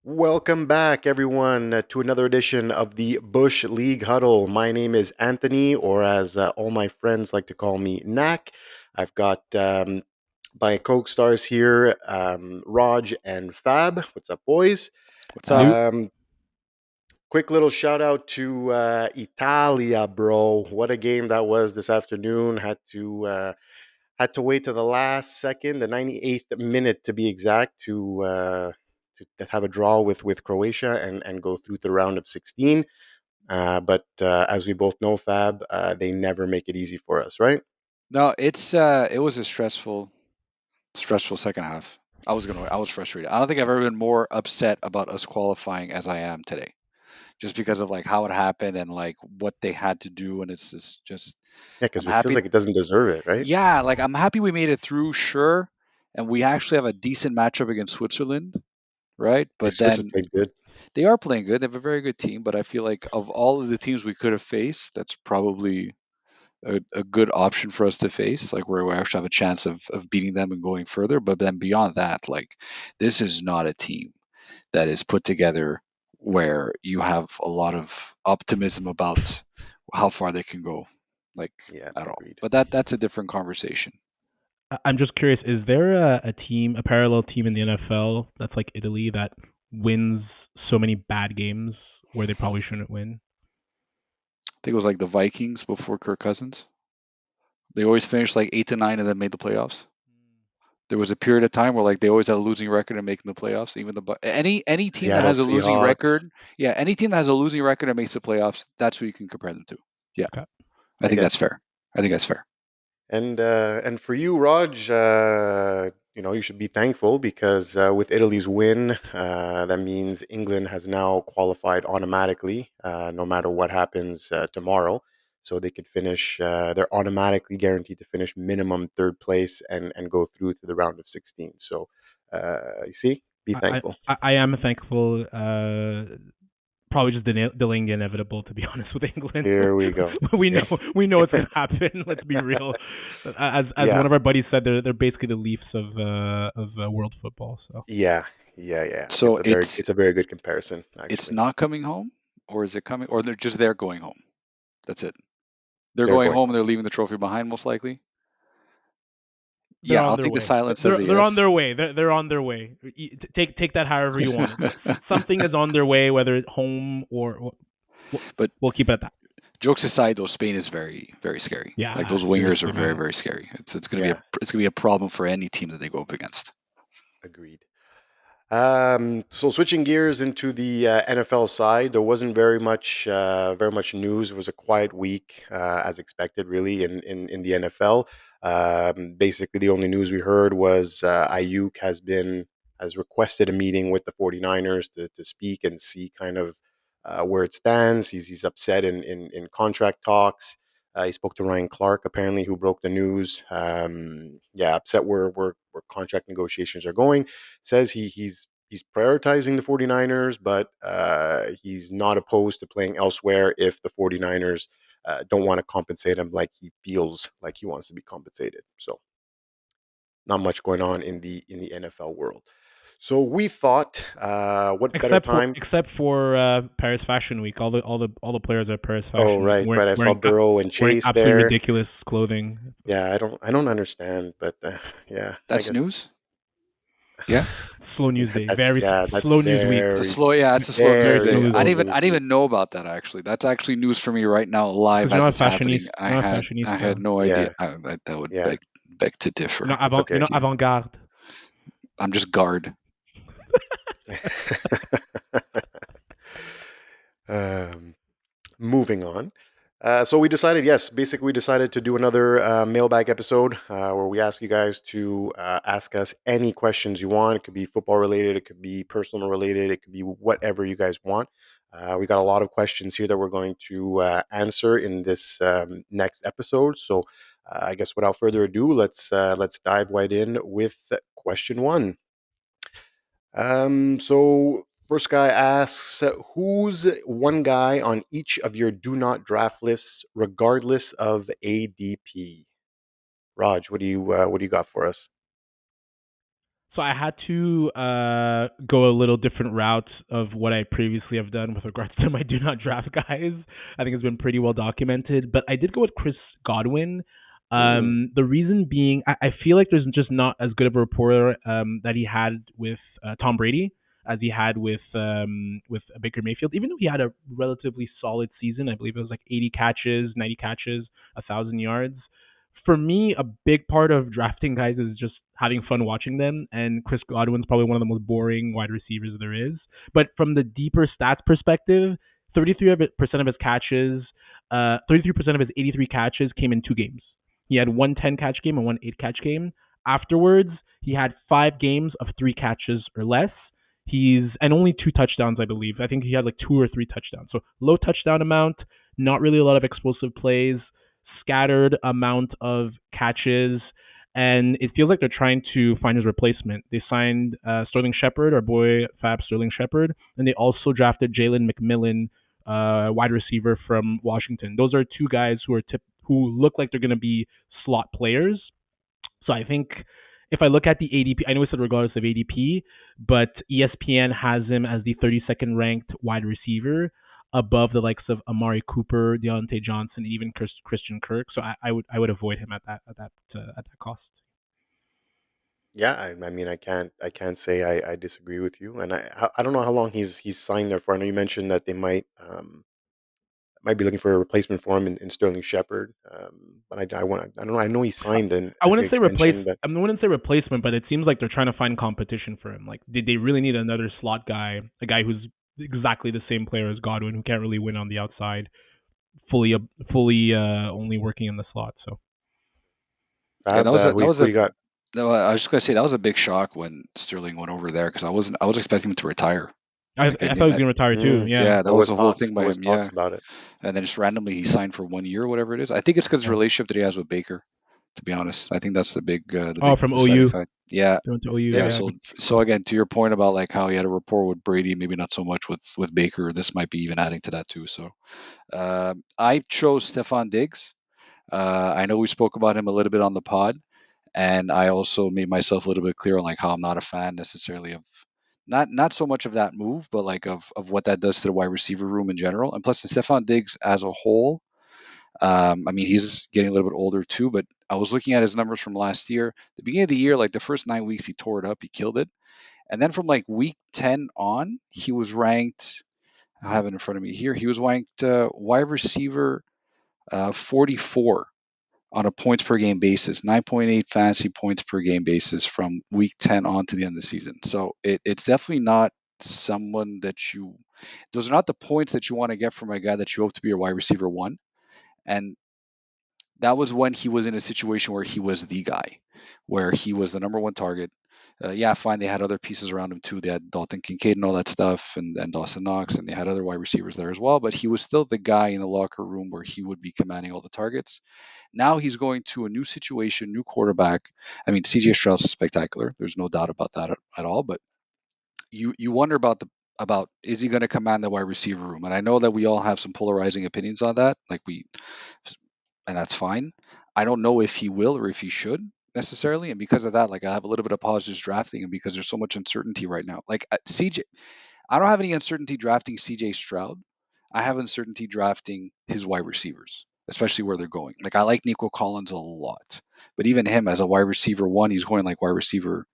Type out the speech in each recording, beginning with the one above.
Welcome back, everyone, to another edition of the Bush League Huddle. My name is Anthony, or as all my friends like to call me, Knack. I've got my co-stars here, Raj and Fab. What's up, boys? What's up? Salute. Um, quick little shout out to Italia, bro. What a game that was this afternoon. Had to wait to the last second, the 98th minute to be exact, to have a draw with Croatia and go through to the round of 16. But as we both know, Fab, they never make it easy for us, right? No, it was a stressful second half. I was frustrated. I don't think I've ever been more upset about us qualifying as I am today, just because of like how it happened and like what they had to do. And it's just Yeah, I'm because it feels happy. like it doesn't deserve it, right? Yeah, like I'm happy we made it through, sure, and we actually have a decent matchup against Switzerland, right? Hey, But Swiss has then played good. they are playing good. They have a very good team, but I feel like of all of the teams we could have faced, that's probably a good option for us to face, like where we actually have a chance of beating them and going further. But then beyond that, like this is not a team that is put together where you have a lot of optimism about how far they can go, like Yeah, at all. agreed. But that's a different conversation. I'm just curious, is there a parallel team in the NFL that's like Italy that wins so many bad games where they probably shouldn't win? I think it was like the Vikings before Kirk Cousins. They always finished like 8 to 9 and then made the playoffs. There was a period of time where like they always had a losing record and making the playoffs. Even any team that Seattle has a losing Seahawks. record, yeah, any team that has a losing record and makes the playoffs, that's who you can compare them to. Yeah, Okay. I I think that's get you. fair. I think that's fair. And for you, Raj, you should be thankful because with Italy's win, that means England has now qualified automatically, no matter what happens tomorrow. So they could finish. They're automatically guaranteed to finish minimum third place and go through to the round of 16. So you see, be I thankful. I am thankful. Probably just delaying the inevitable. To be honest with England, Here we go. we know it's gonna happen. Let's be real. As Yeah, one of our buddies said, they're basically the Leafs of world football. So yeah. So It's a very good comparison, it's actually. not coming home, or is it coming, or they're going home. That's it. They're They're going going home. home. They're leaving the trophy behind, most likely. they're Yeah, on I'll their take the way. silence as They're a they're on yes. their way. They're on their way. Take that however you want it. Something is on their way, whether it's home or But we'll keep it at that. jokes aside, though, Spain is very, very scary. Like Yeah, those wingers are seriously, very, man. very scary. It's gonna be Yeah, a problem for any team that they go up against. agreed. So switching gears into the NFL side, there wasn't very much news. It was a quiet week, as expected, really, in the NFL. Basically, the only news we heard was Ayuk has requested a meeting with the 49ers to speak and see kind of where it stands. He's upset in contract talks. He spoke to Ryan Clark, apparently, who broke the news. Yeah, upset where contract negotiations are going. Says he's prioritizing the 49ers, but he's not opposed to playing elsewhere if the 49ers don't want to compensate him like he feels like he wants to be compensated. So not much going on in the NFL world. So we thought, what better time? Except for Paris Fashion Week, all the players at Paris Oh, Fashion Week right. I saw Burrow and wearing Chase absolutely there. ridiculous clothing. Yeah, I don't understand, but yeah, I That's guess news. Yeah, Slow news day, that's very yeah, that's slow news week, it's a slow. Yeah, it's a slow news very very day. slow news I slow week. didn't even news I didn't week. even know about that actually. That's actually news for me right now, live Because you're as not it's happening. I had fashionista, no idea. Yeah, That would yeah, beg to differ. it's you're okay. not avant garde. I'm just guard. um, moving on. So we decided, yes, basically we decided to do another mailbag episode where we ask you guys to ask us any questions you want. It could be football related, it could be personal related, it could be whatever you guys want. We got a lot of questions here that we're going to answer in this next episode. So I guess without further ado, let's dive right in with question one. So first guy asks, who's one guy on each of your do not draft lists, regardless of ADP? Raj, what do you got for us? So I had to go a little different route of what I previously have done with regards to my do not draft guys. I think it's been pretty well documented, but I did go with Chris Godwin. Mm, The reason being, I feel like there's just not as good of a rapport that he had with Tom Brady as he had with Baker Mayfield. Even though he had a relatively solid season, I believe it was like 80 catches, 90 catches, 1,000 yards. For me, a big part of drafting guys is just having fun watching them. And Chris Godwin's probably one of the most boring wide receivers there is. But from the deeper stats perspective, 33% of his catches, 33% of his 83 catches came in 2 games. He had one 10 catch game and one 8 catch game. Afterwards, he had 5 games of 3 catches or less. He's and only 2 touchdowns, I believe. I think he had like 2 or 3 touchdowns. So low touchdown amount, not really a lot of explosive plays, scattered amount of catches, and it feels like they're trying to find his replacement. They signed Sterling Shepard, our boy FAAB Sterling Shepard, and they also drafted Jalen McMillan, wide receiver from Washington. Those are 2 guys who look like they're going to be slot players. So I think if I look at the ADP, I know it's regardless of ADP, but ESPN has him as the 32nd ranked wide receiver above the likes of Amari Cooper, Deontay Johnson, and even Christian Kirk. So I would avoid him at that cost. yeah, I mean, I can't say I disagree with you, and I don't know how long he's signed there for. I know you mentioned that they might be looking for a replacement for him in Sterling Shepard, but I don't know. I know he signed I an wouldn't say replace. extension, but I wouldn't say replacement, but it seems like they're trying to find competition for him. Like, did they really need another slot guy, a guy who's exactly the same player as Godwin, who can't really win on the outside, fully fully only working in the slot? So Yeah, Fab, who you got? no, I was just gonna say that was a big shock when Sterling went over there because I was expecting him to retire. I Like I thought he was that, gonna retire too. Yeah. yeah, that was the whole thing There by was him. talks Yeah, about it. and then just randomly he signed for 1 year, whatever it is. I think it's because the Yeah. relationship that he has with Baker. To be honest, I think that's the Oh, big from deciding OU. factor. Yeah, They went to OU. yeah. Yeah, Yeah. So again, to your point about like how he had a rapport with Brady, maybe not so much with Baker. This might be even adding to that too. So I chose Stephon Diggs. I know we spoke about him a little bit on the pod, and I also made myself a little bit clear on like how I'm not a fan necessarily of not so much of that move, but like of what that does to the wide receiver room in general. And plus, the Stephon Diggs as a whole, I mean, he's getting a little bit older too. But I was looking at his numbers from last year. The beginning of the year, like the first 9 weeks, he tore it up, he killed it, and then from like week 10 on, he was ranked. I have it in front of me here. He was ranked wide receiver 44 on a points per game basis, 9.8 fantasy points per game basis from week 10 on to the end of the season. So it's definitely not someone that those are not the points that you want to get from a guy that you hope to be your wide receiver one. And that was when he was in a situation where he was the guy, where he was the number one target. Yeah, fine. They had other pieces around him too. They had Dalton Kincaid and all that stuff, and Dawson Knox, and they had other wide receivers there as well. But he was still the guy in the locker room where he would be commanding all the targets. Now he's going to a new situation, new quarterback. I mean, CJ Stroud is spectacular. There's no doubt about that at all. But you wonder about is he going to command the wide receiver room? And I know that we all have some polarizing opinions on that. And that's fine. I don't know if he will or if he should necessarily. And because of that, like I have a little bit of pause just drafting him because there's so much uncertainty right now. Like CJ, I don't have any uncertainty drafting CJ Stroud. I have uncertainty drafting his wide receivers, especially where they're going. Like I like Nico Collins a lot, but even him as a wide receiver one, he's going like wide receiver.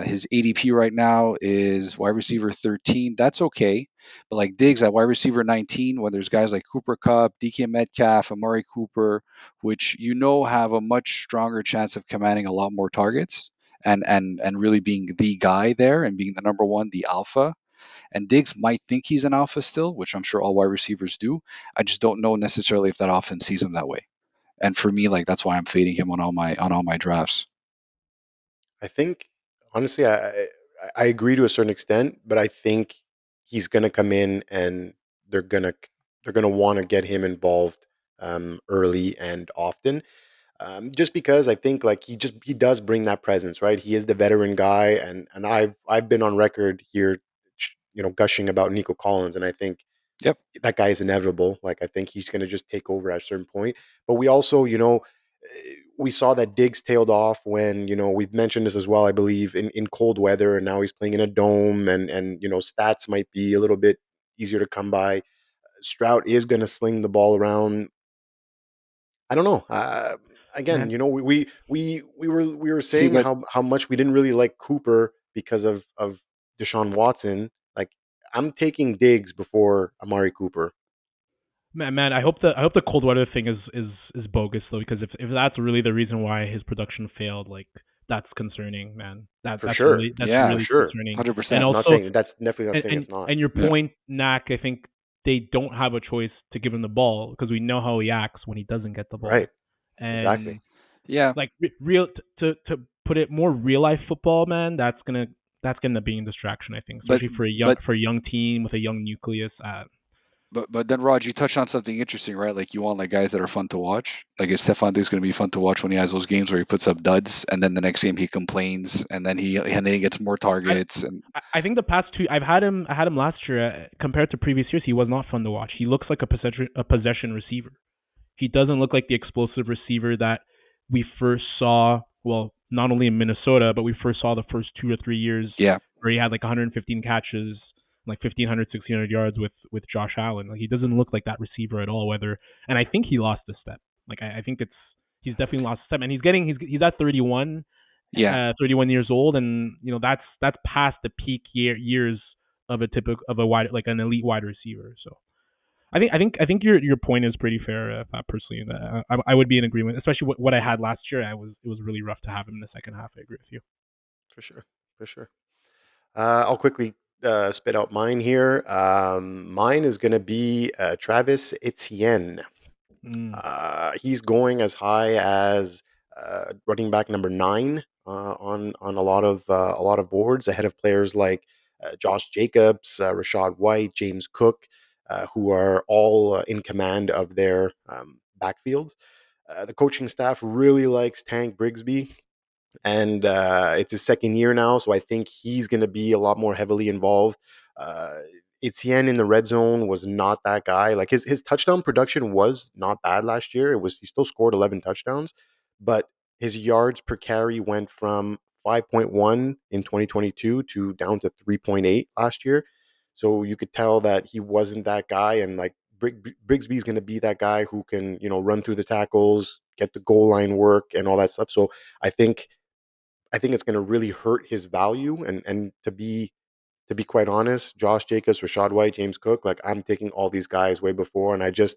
His ADP right now is wide receiver 13. That's okay, but like Diggs at wide receiver 19, when there's guys like Cooper Cup, DK Metcalf, Amari Cooper, which you know have a much stronger chance of commanding a lot more targets and really being the guy there and being the number one, the alpha. And Diggs might think he's an alpha still, which I'm sure all wide receivers do. I just don't know necessarily if that offense sees him that way. And for me, like that's why I'm fading him on all my drafts. I think honestly, I agree to a certain extent, but I think he's gonna come in and they're gonna they're gonna want to get him involved early and often. Just because I think like he does bring that presence, right? He is the veteran guy, and I've been on record here, gushing about Nico Collins, and I think Yep. that guy is inevitable. Like I think he's going to just take over at a certain point. But we also, we saw that Diggs tailed off when, we've mentioned this as well, I believe, in cold weather, and now he's playing in a dome, and stats might be a little bit easier to come by. Stroud is going to sling the ball around. I don't know. Again, Man, we were See, saying but how much we didn't really like Cooper because of Deshaun Watson. Like, I'm taking Diggs before Amari Cooper. man, I hope the cold weather thing is bogus though, because if that's really the reason why his production failed, like that's concerning, man. That For that's sure, really that's yeah, for really sure. concerning. And 100%. I'm not also, saying that's definitely not and saying and, it's not. and your Yeah, point, Knack, I think they don't have a choice to give him the ball because we know how he acts when he doesn't get the Right. ball. And Exactly. yeah. like real to put it more real life football, man, that's gonna be a distraction, I think, But especially for but a young team with a young nucleus. but then Raj, you touched on something interesting, right? Like you want like guys that are fun to watch. Like is Stephon Diggs going to be fun to watch when he has those games where he puts up duds, and then the next game he complains, and then he gets more I, targets, and I think the past two I had him last year. Compared to previous years, he was not fun to watch. He looks like a possession receiver. He doesn't look like the explosive receiver that we first saw. Well, not only in Minnesota, but we first saw the first 2 or 3 years yeah, where he had like 115 catches, like 1,500, 1,600 yards with Josh Allen. Like he doesn't look like that receiver at all. And I think he lost a step. Like I think he's definitely lost a step, and he's at 31, yeah. 31 years old, and that's past the peak years of a typical of a wide like an elite wide receiver. So I think your point is pretty fair. Personally, I would be in agreement, especially what I had last year. It was really rough to have him in the second half. I agree with you. For sure. For sure. I'll quickly spit out mine here. Mine is going to be Travis Etienne. Mm. He's going as high as running back number 9 on a lot of boards, ahead of players like Josh Jacobs, Rashad White, James Cook, who are all in command of their backfields. The coaching staff really likes Tank Brigsby, and it's his second year now, so I think he's going to be a lot more heavily involved. Uh, Etienne in the red zone was not that guy. Like his touchdown production was not bad last year. He still scored 11 touchdowns, but his yards per carry went from 5.1 in 2022 to down to 3.8 last year. So you could tell that he wasn't that guy, and like Brigsby's going to be that guy who can run through the tackles, get the goal line work, and all that stuff. So I think I think it's going to really hurt his value. And to be quite honest, Josh Jacobs, Rashad White, James Cook, like I'm taking all these guys way before. And I just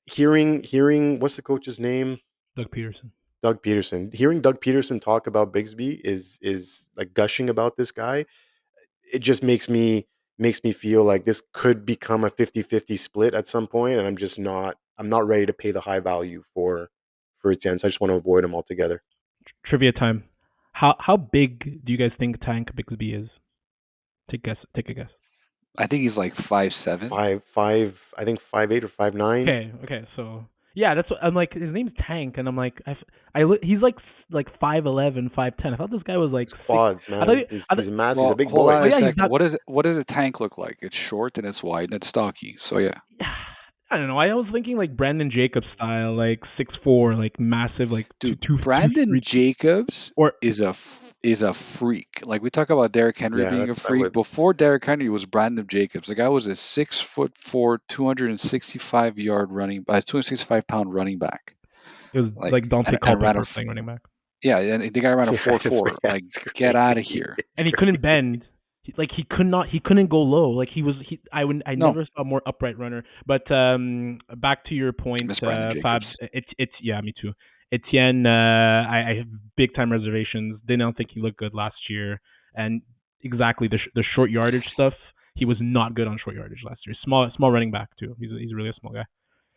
hearing what's the coach's name? Doug Peterson. Doug Peterson. Hearing Doug Peterson talk about Bigsby is like gushing about this guy. It just makes me feel like this could become a 50-50 split at some point, and I'm not ready to pay the high value for its end. So I just want to avoid him altogether. Trivia time. How big do you guys think Tank Bixby is? Take a guess. I think he's like 5'7". 5'5", I think 5'8" or 5'9". Okay. So yeah, that's what I'm like. His name's Tank, and I'm like, he's like 5'11", 5'10". I thought this guy was like It's six. quads, I thought, man. He's I thought he's massive. He's a Well, big hold boy. on oh a yeah, he's sec. not. What does a tank look like? It's short and it's wide and it's stocky. So yeah. I don't know. I was thinking like Brandon Jacobs style, like 6'4", like massive, like Dude, two Brandon three, Jacobs or is a freak. Like we talk about Derrick Henry Yeah, being a that's I freak. would. Before Derrick Henry was Brandon Jacobs. The guy was a 6'4", 265 pound running back. it was Like like Dante and ran a Culpepper playing running back. yeah, and the guy ran a Yeah, four it's four. yeah, Like it's get crazy. out of here. It's And he couldn't crazy. bend. He couldn't go low. Like I No, never saw a more upright runner. But back to your point, Miss Brandon Fab. Jacobs. It's yeah, me too. Etienne, I have big time reservations. Didn't think he looked good last year, and exactly the short yardage stuff. He was not good on short yardage last year. Small running back too. He's really a small guy.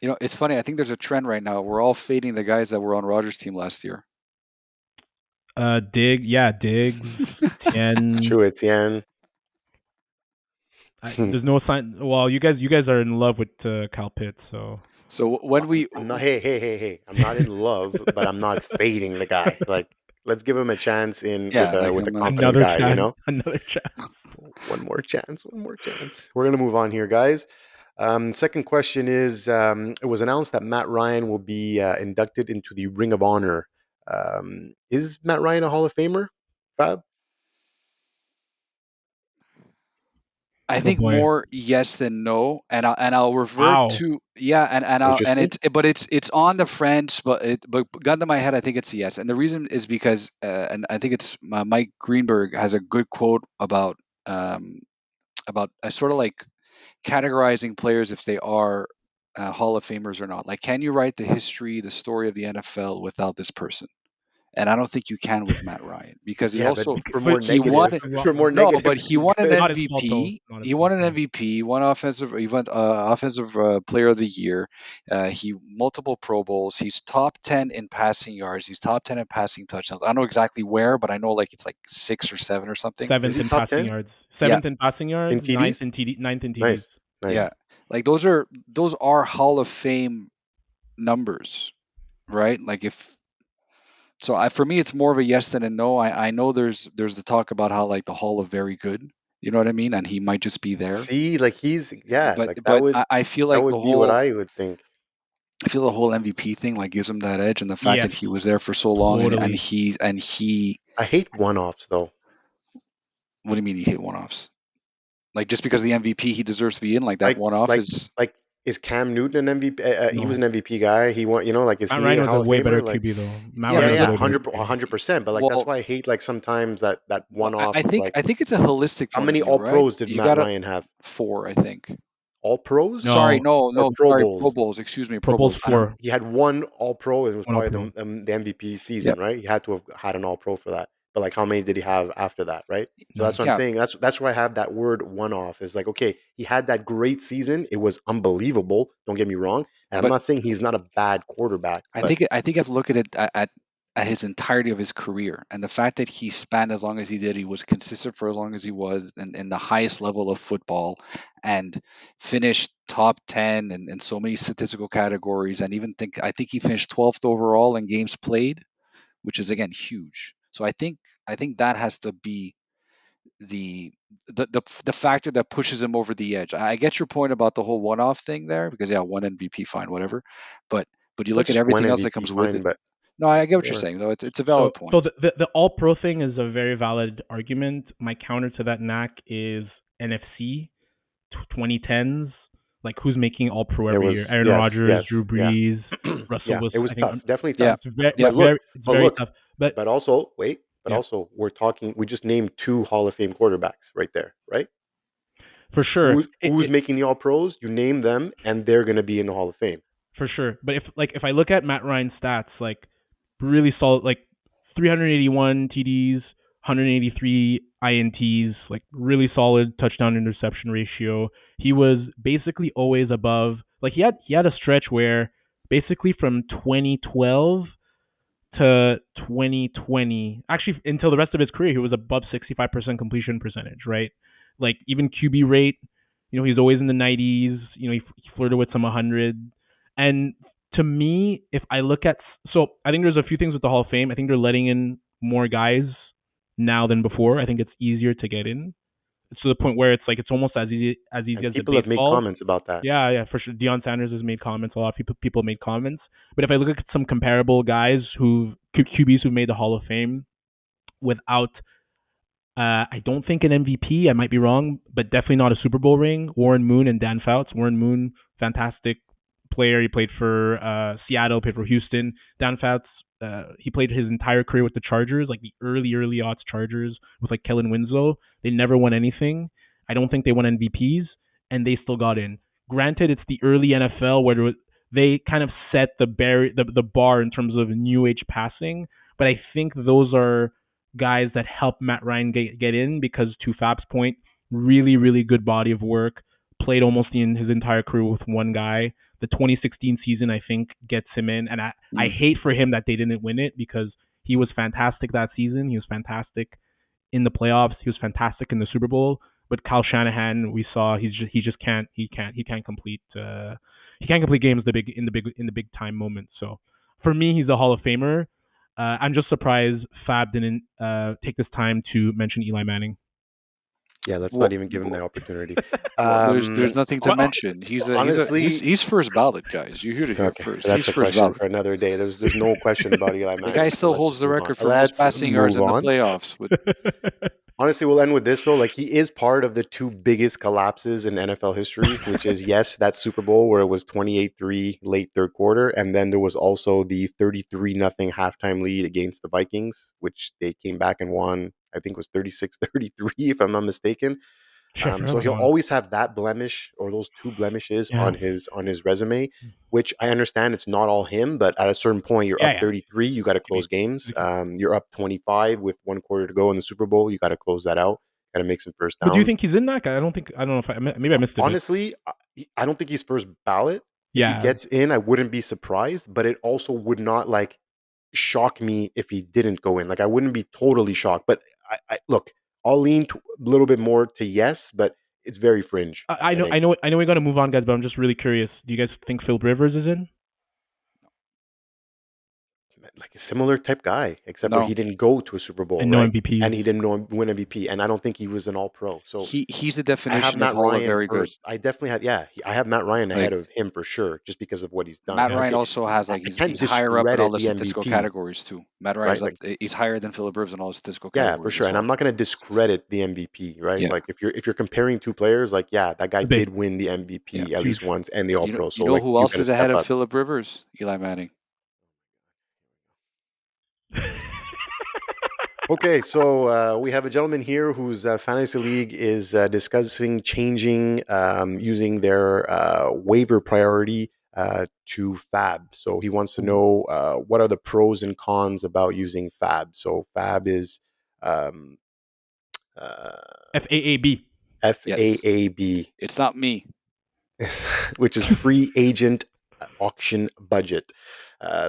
You know, it's funny. I think there's a trend right now. We're all fading the guys that were on Rogers' team last year. Diggs, Etienne. True, Etienne. There's no sign. Well, you guys are in love with Kyle Pitts, so So Well, when we I'm not. Hey, hey, hey, hey! I'm not in love, but I'm not fading the guy. Like, let's give him a chance in with yeah, a like with a I'm not competent another guy. chance. Another chance. One more chance. One more chance. We're gonna move on here, guys. Second question is, it was announced that Matt Ryan will be inducted into the Ring of Honor. Is Matt Ryan a Hall of Famer, Fab? I Oh think boy. more yes than no, and I'll revert Wow. to yeah, and Interesting. it's on the French, but gun to my head, I think it's yes, and the reason is because and I think it's Mike Greenberg has a good quote um, about sort of like categorizing players if they are Hall of Famers or not. Like, can you write the history, the story of the NFL without this person? And I don't think you can with Matt Ryan because he Yeah, but also for But more he won negative, Ro- for more no, but negative he than won an good. not his fault though. MVP. Not his He won fault an though. MVP. He won offensive player of the year. He multiple Pro Bowls. He's top 10 in passing yards. He's top 10 in passing touchdowns. I don't know exactly where, but I know like it's like 6 or 7 or something. Is Seventh he in top passing 10 yards. Yeah, Seventh in passing in yards. Ninth TDs? in TD. Ninth in TDs. Nice, nice. yeah. Like those are Hall of Fame numbers, right? Like if so, for me, it's more of a yes than a no. I know there's the talk about how like the Hall of Very Good, you know what I mean, and he might just be there. See, like he's yeah, But like but I feel that like would be what I would think. I feel the whole MVP thing like gives him that edge, and the fact Yes. that he was there for so long, and Totally. he. I hate one-offs though. What do you mean he hit one offs? Like just because the MVP he deserves to be in, like that Like one off like is like is Cam Newton an MVP? He was No. an MVP guy. He won, like is Matt he Ryan a was a Hall of way better Famer? Like QB though. Matt yeah, yeah, Ryan was a yeah, yeah. way better 100 QB. 100%, but like that's Well, why I hate like sometimes that well, one-off of like I think it's a holistic how point of many view, all right? pros did You Matt got it Ryan have? four, I think. All pros Sorry, No. no, or no, Pro sorry, Pro Bowls? Bowls. Excuse me, Pro Pro Bowl's Bowls. I don't. 4. He had one all pro and it was One All probably Pro. the MVP Yeah, season, right? He had to have had an all pro for that. But like how many did he have after that, right? So that's None. what I'm yeah. saying. That's where I have that word one off is like, okay, he had that great season. It was unbelievable. Don't get me wrong. And I'm But not saying he's not a bad quarterback, but I think you have to look at it at his entirety of his career, and the fact that he spanned as long as he did, he was consistent for as long as he was, and in the highest level of football, and finished top 10 in so many statistical categories, and even think I think he finished 12th overall in games played, which is again huge. So I think that has to be the the factor that pushes him over the edge. I get your point about the whole one-off thing there because yeah, one MVP, fine, whatever. But you it's not look at just one everything else that MVP, comes with fine, it. but No, I get what you're sure. saying though. It's a So valid so point. the All Pro thing is a very valid argument. My counter to that, Knack, is NFC 2010s. Like who's making All Pro It every year? was Aaron yes, Rodgers, Drew yes, yeah. Brees, Russell Yeah, it Wilson. I was think tough. Definitely Yeah, tough. yeah, it's But very look, tough. But but also wait, but yeah, also we just named two Hall of Fame quarterbacks right there, right? for sure. Who's making the All Pros? You name them, and they're going to be in the Hall of Fame. For sure. But if I look at Matt Ryan's stats, like really solid, like 381 TDs, 183 INTs, like really solid touchdown interception ratio. He was basically always above. Like he had a stretch where basically from 2012 to 2020, actually until the rest of his career, he was above 65% completion percentage, right? Like even QB rate, he's always in the 90s. He flirted with some 100. And to me, if I look at, so I think there's a few things with the Hall of Fame. I think they're letting in more guys now than before. I think it's easier to get in. It's to the point where it's like it's almost as easy And as the people have made baseball. comments about that. Yeah, yeah, for sure. Deion Sanders has made comments. A lot of people made comments. But if I look at some comparable guys who QBs who made the Hall of Fame without, I don't think an MVP. I might be wrong, but definitely not a Super Bowl ring. Warren Moon and Dan Fouts. Warren Moon, fantastic player. He played for Seattle, played for Houston. Dan Fouts, he played his entire career with the Chargers, like the early odds Chargers with like Kellen Winslow. They never won anything. I don't think they won MVPs, and they still got in. Granted, it's the early NFL where they kind of set the bar in terms of new age passing, but I think those are guys that help Matt Ryan get in because, to Fab's point, really good body of work. Played almost in his entire career with one guy. The 2016 season, I think, gets him in, and I Mm. hate for him that they didn't win it because he was fantastic that season. He was fantastic in the playoffs. He was fantastic in the Super Bowl. But Kyle Shanahan, we saw he just can't complete he can't complete games in the big time moments. So for me, he's a Hall of Famer. I'm just surprised Fab didn't take this time to mention Eli Manning. Yeah, let's Well, not even give him the opportunity. well, there's nothing to Well, mention. Honestly, He's first ballot, guys. You heard it here okay, first. He's that's a first question ballot. for another day. There's no question about Eli The guy Manning, so still let's holds just the move on. record for most Let's passing yards move in the on. playoffs. With Honestly, we'll end with this though. Like he is part of the two biggest collapses in NFL history, which is yes, that Super Bowl where it was 28-3 late third quarter, and then there was also the 33 nothing halftime lead against the Vikings, which they came back and won. I think it was 36-33 if I'm not mistaken. Shit, I forgot So about he'll that one. always have that blemish or those two blemishes Yeah. on his resume, which I understand it's not all him, but at a certain point you're Yeah, up yeah. 33, you got to I mean, close games. he's a- You're up 25 with one quarter to go in the Super Bowl, you got to close that out. Got to make some first but do you downs. think he's in that? I don't think. I don't know if maybe I missed it, but Honestly, I don't think he's first ballot. If he yeah. gets in, I wouldn't be surprised, but it also would not like shock me if he didn't go in. Like I wouldn't be totally shocked, but I look, I'll lean a little bit more to yes, but it's very fringe. I I know, think. we got to move on, guys. But I'm just really curious. Do you guys think Phil Rivers is in? Like a similar type guy, except for no, he didn't go to a Super Bowl, And no right? MVPs. And he didn't win MVP, and I don't think he was an All Pro. So he's the I have definition of Matt Hall of Ryan very good. first. I definitely have, yeah, I have Matt Ryan Like ahead of him for sure, just because of what he's done. Matt Yeah. Ryan also has I like can't he's higher up in all discredit the the statistical MVP, categories too. Matt Ryan is right? up. Like, He's higher than Philip Rivers in all the statistical yeah, for categories sure. as And I'm well. not going to discredit the MVP, right? Yeah, Like, if you're comparing two players, like, yeah, that guy Debate. did win the yeah. MVP at Huge. least once and the All Pro. You So, know like, who you else got to is step ahead of up. Philip Rivers? Eli Manning. Okay, so we have a gentleman here whose fantasy league is discussing changing using their waiver priority to FAAB. So he wants to know what are the pros and cons about using FAAB. So FAAB is um, uh, FAAB. Yes, FAAB, it's not me. which is free agent auction budget.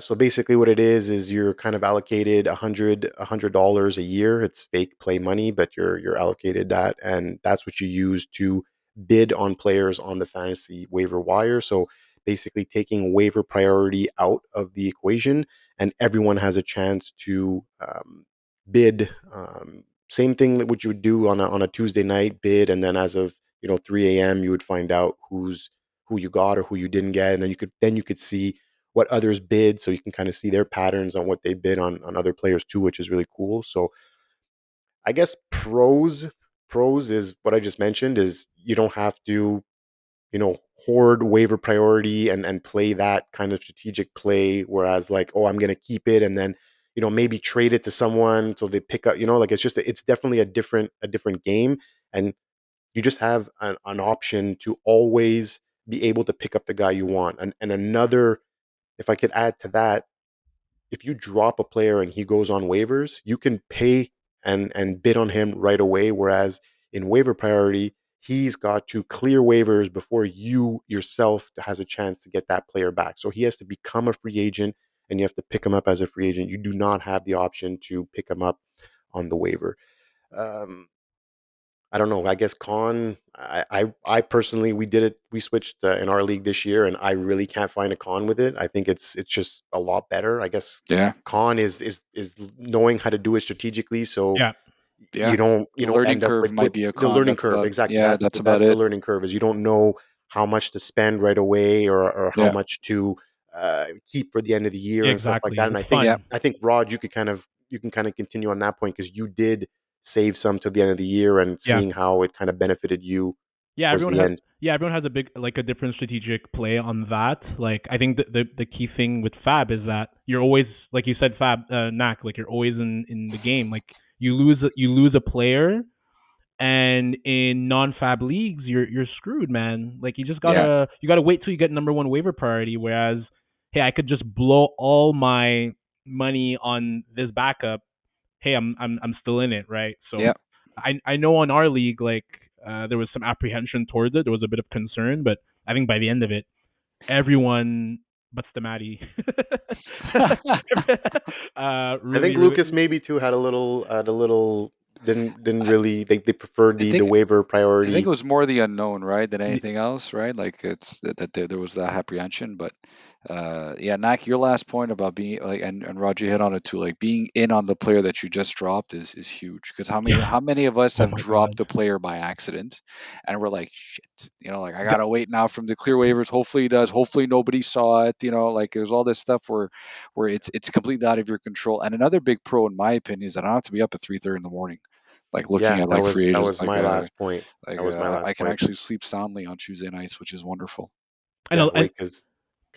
So basically, what it is you're kind of allocated $100 a year. It's fake play money, but you're allocated that, and that's what you use to bid on players on the fantasy waiver wire. So basically, taking waiver priority out of the equation, and everyone has a chance to bid. Same thing that what you would do on a Tuesday night bid, and then as of 3 a.m. you would find out who you got or who you didn't get, and then you could see what others bid, so you can kind of see their patterns on what they bid on other players too, which is really cool. So I guess pros is what I just mentioned is you don't have to hoard waiver priority and play that kind of strategic play, whereas like, oh, I'm going to keep it and then maybe trade it to someone so they pick up, like it's definitely a different game, and you just have an option to always be able to pick up the guy you want. And another, if I could add to that, if you drop a player and he goes on waivers, you can pay and bid on him right away. Whereas in waiver priority, he's got to clear waivers before you yourself has a chance to get that player back. So he has to become a free agent and you have to pick him up as a free agent. You do not have the option to pick him up on the waiver. Um, I don't know. I guess con. I personally, we did it. We switched in our league this year, and I really can't find a con with it. I think it's just a lot better. I guess Yeah, con is knowing how to do it strategically, so Yeah. yeah. you The don't learning end up curve with might be a the con. learning That's curve. about Exactly. yeah. That's about That's the it. learning curve is you don't know how much to spend right away or how Yeah, much to keep for the end of the year Yeah, and stuff like exactly. that. And It's yeah, fun. I think Rod, you can kind of continue on that point because you did save some to the end of the year and Yeah. seeing how it kind of benefited you Yeah, towards everyone the has end. everyone has a big a different strategic play on that. Like I think the key thing with Fab is that you're always, like you said, Fab Knack, like you're always in the game. Like you lose a player, and in non-Fab leagues you're screwed, man. Like yeah, you gotta wait till you get number one waiver priority. Whereas, hey, I could just blow all my money on this backup. Hey, I'm still in it, right? So yeah. I know on our league, like there was some apprehension towards it. There was a bit of concern, but I think by the end of it, everyone but Stamati I really think really Lucas maybe too had a little didn't really they preferred I the think waiver I think it priority. was more the unknown, right, than anything else, right? Like it's that there was that apprehension, but Yeah, Nak, your last point about being like, and Roger hit on it too, like being in on the player that you just dropped is huge. Because Yeah. how many of us Oh have my god. dropped a player by accident, and we're like, shit, like I Th- gotta wait now from the clear waivers. Hopefully he does. Hopefully nobody saw it. Like there's all this stuff where it's completely out of your control. And another big pro, in my opinion, is that I don't have to be up at 3:30 in the morning, like looking Yeah, at like free that agents. was my last point. That was my I last can point. actually sleep soundly on Tuesday nights, which is wonderful. I Yeah, know, and wait, because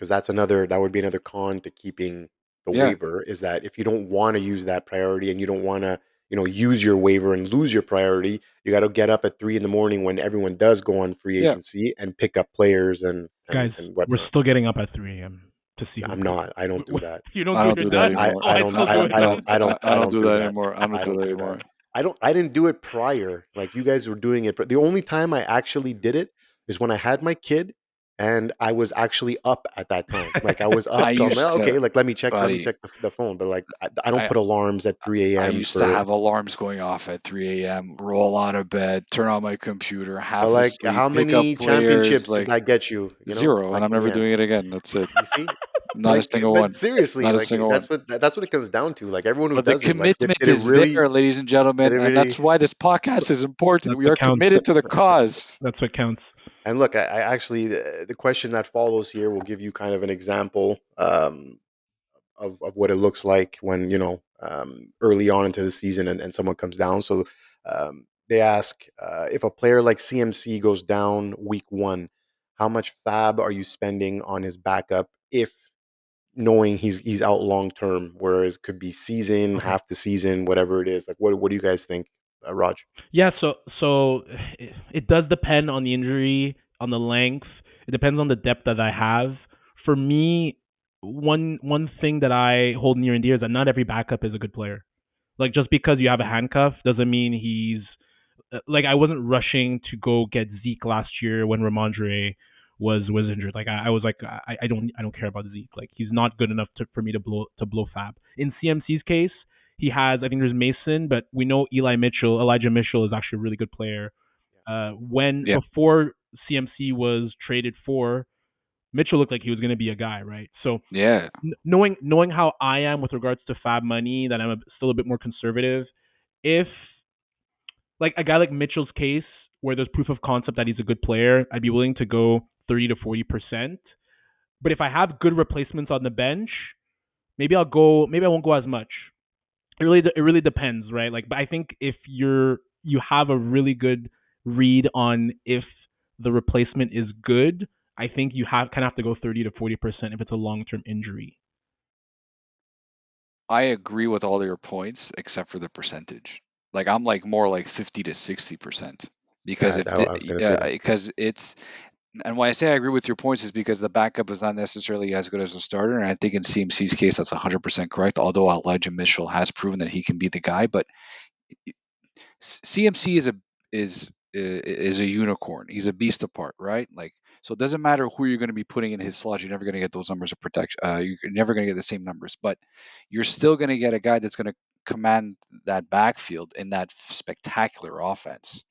that would be another con to keeping the Yeah, waiver is that if you don't want to use that priority and you don't want to, use your waiver and lose your priority, you got to get up at 3 in the morning when everyone does go on free yeah. agency and pick up players and guys, we're whatnot. still getting up at 3 a.m. to see who's I'm good. not. I don't do that. You don't I do don't do that that? anymore. Oh, I still do it. I I don't don't do do that that. anymore. I don't I do don't that do that. anymore. I didn't do it prior. Like you guys were doing it. But the only time I actually did it is when I had my kid and I was actually up at that time. Like I was I up, so I'm like, used to, okay, like let me buddy. check the phone. But like I don't I put alarms at 3 I a.m. used to for have alarms going off at 3 a.m. Roll out of bed, turn on my computer, but half like asleep, how pick up many players, championships did like that get you? zero, and Like I'm in the never end. doing it again. That's it. You see? Not a single But one. seriously, Not a like single one. that's what it comes down to. Like everyone who But the does it, like commitment did it is really there, ladies and did gentlemen, it and that's really why this podcast is important. That's We what are counts. committed to the cause. That's what counts. And look, I actually the question that follows here will give you kind of an example of what it looks like when early on into the season and someone comes down. So they ask if a player like CMC goes down week one, how much FAB are you spending on his backup if knowing he's out long term, whereas it could be season, Okay. half the season, whatever it is. Like what do you guys think, Raj? Yeah, so it does depend on the injury, on the length. It depends on the depth that I have. For me, one thing that I hold near and dear is that not every backup is a good player. Like just because you have a handcuff doesn't mean he's like I wasn't rushing to go get Zeke last year when Ramondre was injured. Like I was like I don't care about Zeke. Like he's not good enough for me to blow Fab. In CMC's case, he has I think there's Mason, but we know Elijah Mitchell is actually a really good player. When Yeah, before CMC was traded for Mitchell looked like he was going to be a guy, right? So yeah. knowing how I am with regards to Fab money, that still a bit more conservative. If like a guy like Mitchell's case, where there's proof of concept that he's a good player, I'd be willing to go 30 to 40%. But if I have good replacements on the bench, maybe I'll go. Maybe I won't go as much. It really depends, right? Like, but I think if you have a really good read on if the replacement is good, I think you kind of have to go 30 to 40% if it's a long term injury. I agree with all your points except for the percentage. Like I'm like more like 50 to 60% because I was gonna say that. because it's and when I say I agree with your points is because the backup is not necessarily as good as the starter, and I think in CMC's case that's 100% correct. Although Elijah Mitchell has proven that he can be the guy, but CMC is a unicorn. He's a beast apart, right? Like so, it doesn't matter who you're going to be putting in his slot. You're never going to get those numbers of protection. You're never going to get the same numbers, but you're still going to get a guy that's going to command that backfield in that spectacular offense.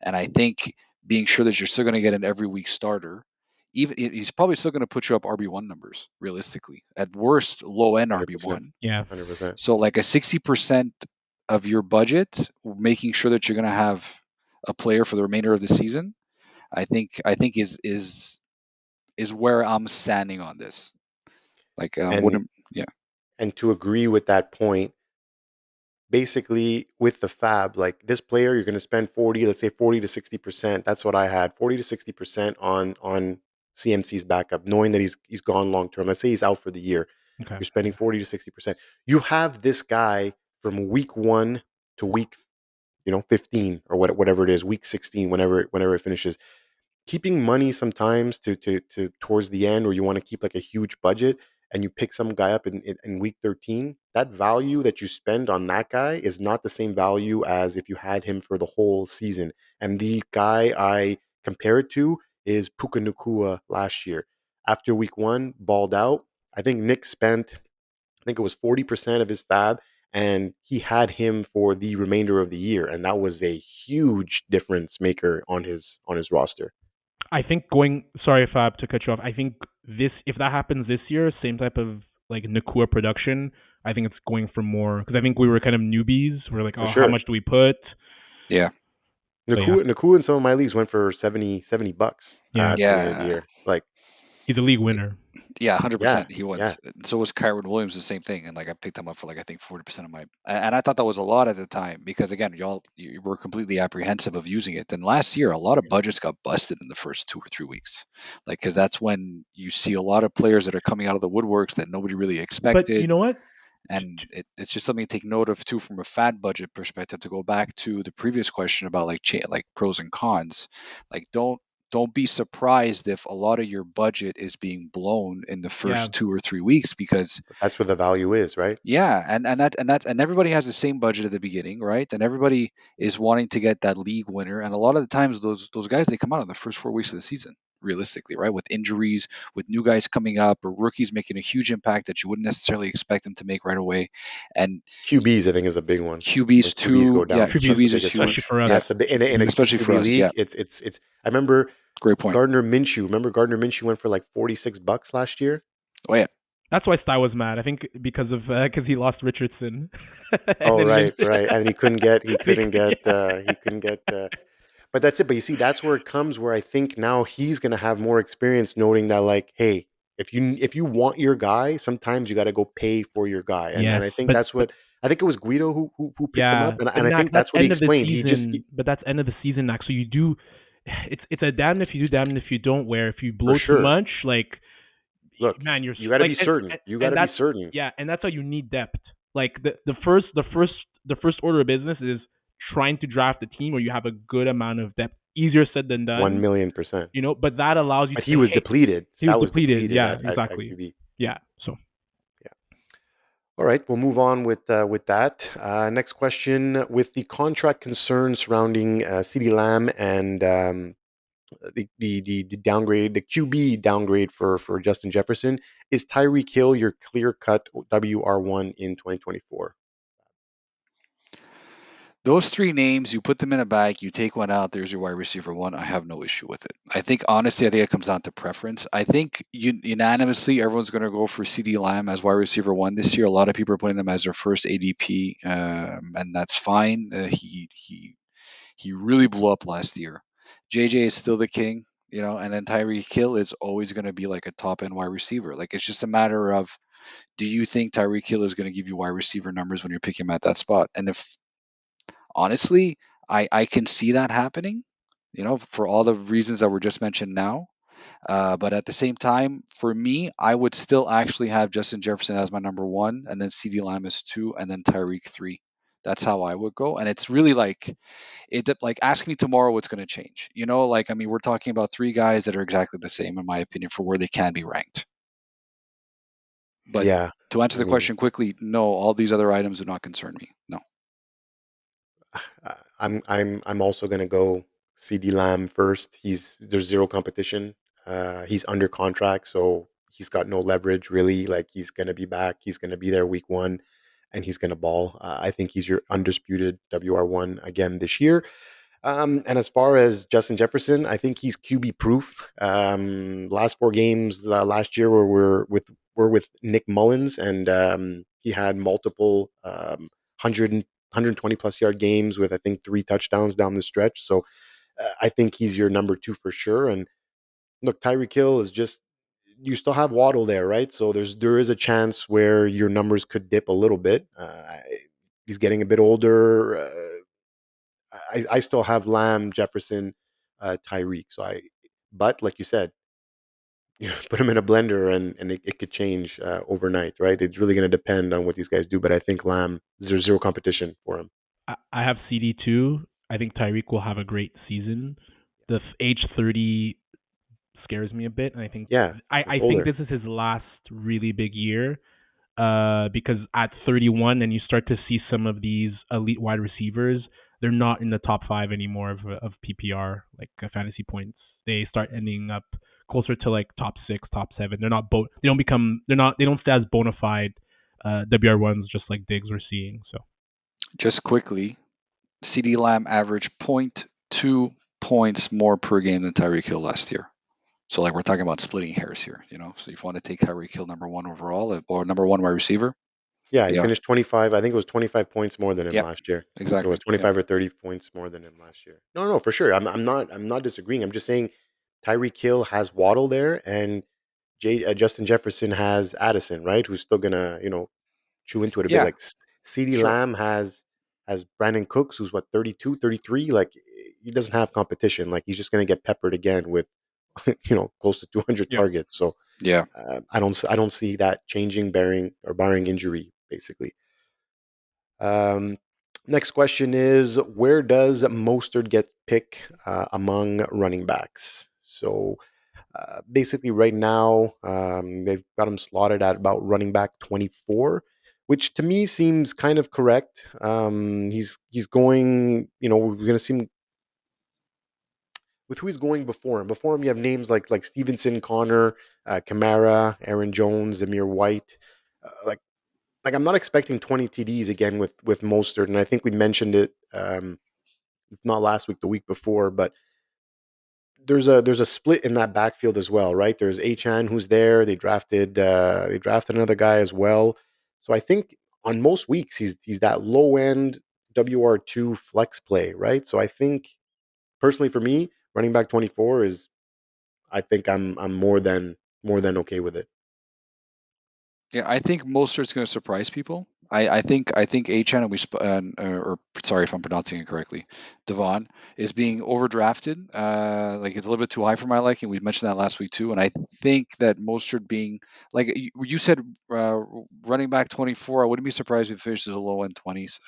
And I think being sure that you're still going to get an every week starter, even he's probably still going to put you up RB1 numbers realistically. At worst, low end 100%. RB1. Yeah, 100%. So like a 60% of your budget, making sure that you're going to have a player for the remainder of the season, I think is where I'm standing on this. Like And wouldn't yeah. to agree with that point, basically with the fab, like this player, you're going to spend 40, let's say 40 to 60%. That's what I had, 40 to 60% on CMC's backup, knowing that he's gone long term. Let's say he's out for the year. okay. You're spending 40 to 60%. You have this guy from week one to week 15 or whatever it is, week 16, whenever it finishes, keeping money sometimes to towards the end, or you want to keep like a huge budget and you pick some guy up in week 13. That value that you spend on that guy is not the same value as if you had him for the whole season. And the guy I compare it to is Puka Nacua last year. After week one, balled out. I think Nick spent, I think it was 40% of his fab, and he had him for the remainder of the year, and that was a huge difference maker on his roster. I think going. Sorry, Fab, to cut you off. I think if that happens this year, same type of like Nakua production. I think it's going for more because I think we were kind of newbies. We're like, for oh, how sure. much do we put? Yeah. So yeah, Nakua in some of my leagues went for $70 yeah, at the beginning of the Yeah. year. Like, he's a league winner. Yeah, yeah, 100%. He yeah, wins. So was Kyron Williams, the same thing. And like I picked him up for like I think 40% of my, and I thought that was a lot at the time because again, you were completely apprehensive of using it. Then last year, a lot of budgets got busted in the first 2 or 3 weeks, like because that's when you see a lot of players that are coming out of the woodworks that nobody really But you expected. know what? And it's just something to take note of too from a fat budget perspective. To go back to the previous question about like pros and cons, like don't be surprised if a lot of your budget is being blown in the Yeah, first 2 or 3 weeks because but that's where the value is, right? yeah, and everybody has the same budget at the beginning, right? And everybody is wanting to get that league winner, and a lot of the times those guys they come out in the first 4 weeks of the season, realistically, right? With injuries, with new guys coming up, or rookies making a huge impact that you wouldn't necessarily expect them to make right away, and QBs, I think, is a big one. When QBs QBs go too, yeah, down, that's QBs, the QBs is biggest one. especially huge, for us. yeah, That's the in a especially for QB us, yeah, league. It's. I remember great point. Gardner Minshew. Remember Gardner Minshew went for like $46 last year. Oh yeah, That's why Sty was mad. I think because he lost Richardson, and Oh then right, Lynch. right, and he couldn't get he couldn't get Yeah. he couldn't get. But that's it. But you see, that's where it comes. Where I think now he's gonna have more experience, noting that like, hey, if you want your guy, sometimes you got to go pay for your guy, and Yes, I think but that's what I think it was Guido who picked him up, yeah, but and I Max, think that's that's what he end of the explained. He just season. But that's end of the season, Max. So you do. It's a damned if you do, damned if you don't. Where if you for blow too sure. much, like Look, man, you're you got to like be certain. You got and to be that's certain. yeah, and that's how you need depth. Like the first order of business is trying to draft a team where you have a good amount of depth. Easier said than One done, million percent. you know. But that allows you to But he say, was hey, depleted. he was That was depleted. depleted Yeah, at exactly. QB. Yeah. So Yeah. All right, we'll move on with that. Next question: with the contract concerns surrounding CeeDee Lamb and the downgrade, the QB downgrade for Justin Jefferson, is Tyreek Hill your clear cut WR1 in 2024? those three names, you put them in a bag, you take one out, there's your wide receiver one. I have no issue with it. I think, honestly, I think it comes down to preference. I think unanimously, everyone's going to go for CD Lamb as wide receiver one this year. A lot of people are putting them as their first ADP, and that's fine. He really blew up last year. JJ is still the king, and then Tyreek Hill is always going to be like a top end wide receiver. Like, it's just a matter of, do you think Tyreek Hill is going to give you wide receiver numbers when you're picking him at that spot? And if honestly, I can see that happening, for all the reasons that were just mentioned now. But at the same time, for me, I would still actually have Justin Jefferson as my number one, and then CD Lamb as two, and then Tyreek three. That's how I would go. And it's really like ask me tomorrow what's going to change. Like, I mean, we're talking about three guys that are exactly the same, in my opinion, for where they can be ranked. But Yeah, to answer I the mean, question quickly, no, all these other items do not concern me. No. I'm also gonna go CD Lamb first. There's zero competition. He's under contract, so he's got no leverage really. Like he's gonna be back. He's gonna be there week one, and he's gonna ball. I think he's your undisputed WR1 again this year. And as far as Justin Jefferson, I think he's QB proof. Last four games last year were with Nick Mullins, and he had multiple 120 plus yard games with I think three touchdowns down the stretch. So I think he's your number two for sure. And look, Tyreek Hill is just you still have Waddle there, right? So there is a chance where your numbers could dip a little bit. He's getting a bit older. I still have Lamb, Jefferson, Tyreek. But like you said, you put them in a blender and it could change overnight, right? It's really going to depend on what these guys do. But I think Lamb, there's zero competition for him. I have CD too. I think Tyreek will have a great season. The age 30 scares me a bit, and I think Yeah, I he's think older. this is his last really big year. Because at 31, and you start to see some of these elite wide receivers, they're not in the top five anymore of PPR, like fantasy points. They start ending up closer to like top six, top seven. They're not they don't become they don't stay as bona fide WR1s just like Diggs we're seeing. So Just quickly, CD Lamb averaged 0.2 points more per game than Tyreek Hill last year. So like we're talking about splitting hairs here, you know. So if you want to take Tyreek Hill number one overall or number one wide receiver, Yeah, he yeah, finished 25. I think it was 25 points more than him yep, last year. So it exactly, was 25 or 30 points more than him last year. No, no, for sure. I'm not disagreeing. I'm just saying Tyreek Hill has Waddle there, and Justin Jefferson has Addison, right? Who's still gonna, chew into it a bit. yeah, Like CeeDee sure, Lamb has Brandon Cooks, who's what, 32, 33. Like he doesn't have competition. Like he's just gonna get peppered again with close to 200 Yeah. targets. So yeah. I don't see that changing, barring injury, basically. Um, Next question is, where does Mostert get pick among running backs? So basically, right now they've got him slotted at about running back 24, which to me seems kind of correct. He's going. We're going to see him with who he's going before him. Before him, you have names like Stevenson, Connor, Kamara, Aaron Jones, Zamir White. Like I'm not expecting 20 TDs again with Mostert, and I think we mentioned it, if not last week, the week before. But there's a split in that backfield as well, right? There's Achan who's there. They drafted another guy as well. So I think on most weeks he's that low end WR2 flex play, right? So I think personally for me, running back 24 is, I think I'm more than okay with it. Yeah, I think Mostert's going to surprise people. I think Achan and or sorry if I'm pronouncing it correctly, Devon is being overdrafted. Like it's a little bit too high for my liking. We mentioned that last week too, and I think that Mostert being like you said, running back 24. I wouldn't be surprised if he finishes a low end 20s.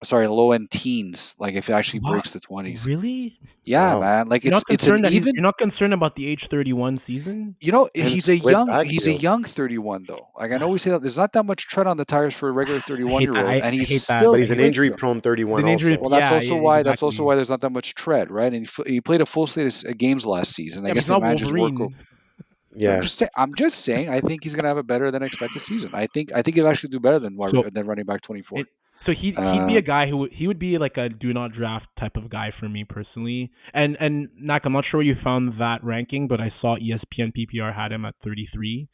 Sorry, low end teens. Like if it actually What? breaks the 20s. Really? Yeah, Wow. man. Like You're not it's an concerned that even. you're not concerned about the age 31 season? And split He's a backfield. young 31 though. Like I know we say that there's not that much tread on the tires for a regular I 31 hate year that. old, I and he's hate that. But still he's an quick injury though. prone He's 31 an injury. also. Well, Yeah, yeah, that's also exactly. why there's not that much tread, right? And he played a full slate of games last season. I Yeah, but guess he's they not managed his work. Wolverine. Yeah. I'm just saying. I think he's gonna have a better than expected season. I think he'll actually do better So than running back 24. it so he'd be Uh, a guy he would be like a do not draft type of guy for me personally. And Nak, I'm not sure where you found that ranking, but I saw ESPN PPR had him at 33.